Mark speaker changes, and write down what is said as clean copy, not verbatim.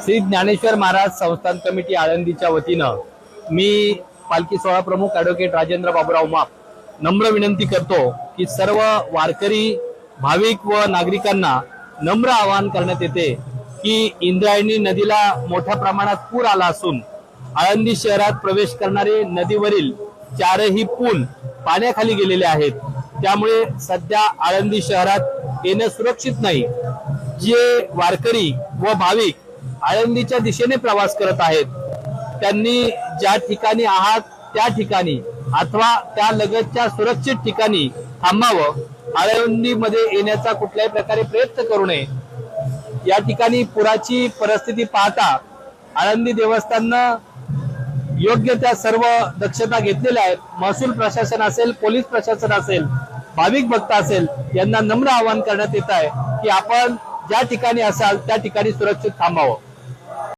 Speaker 1: श्री ज्ञानेश्वर महाराज संस्थान कमिटी आळंदीच्या वतीनं मी पालखी सोहळा प्रमुख ॲडव्होकेट राजेंद्र बाबूराव माप नम्र विनंती करतो की सर्व वारकरी भाविक व नागरिकांना नम्र आवाहन करण्यात येते की इंद्रायणी नदीला मोठ्या प्रमाणात पूर आला असून आळंदी शहरात प्रवेश करणारे नदीवरील चारही पूल पाण्याखाली गेलेले आहेत। त्यामुळे सध्या आळंदी शहरात येणं सुरक्षित नाही। जे वारकरी व भाविक आळंदीच्या दिशेने प्रवास करत आहेत त्यांनी ज्या ठिकाणी आहात त्या ठिकाणी अथवा त्या लगतच्या सुरक्षित ठिकाणी थांबावं। आळंदीमध्ये येण्याचा कुठल्याही प्रकारे प्रयत्न करू नये। या ठिकाणी पुराची परिस्थिती पाहता आळंदी देवस्थाननं योग्य त्या सर्व दक्षता घेतलेल्या आहेत। महसूल प्रशासन असेल, पोलीस प्रशासन असेल, भाविक भक्त असेल, यांना नम्र आवाहन करण्यात येत आहे की आपण ज्या ठिकाणी असाल त्या ठिकाणी सुरक्षित थांबावं।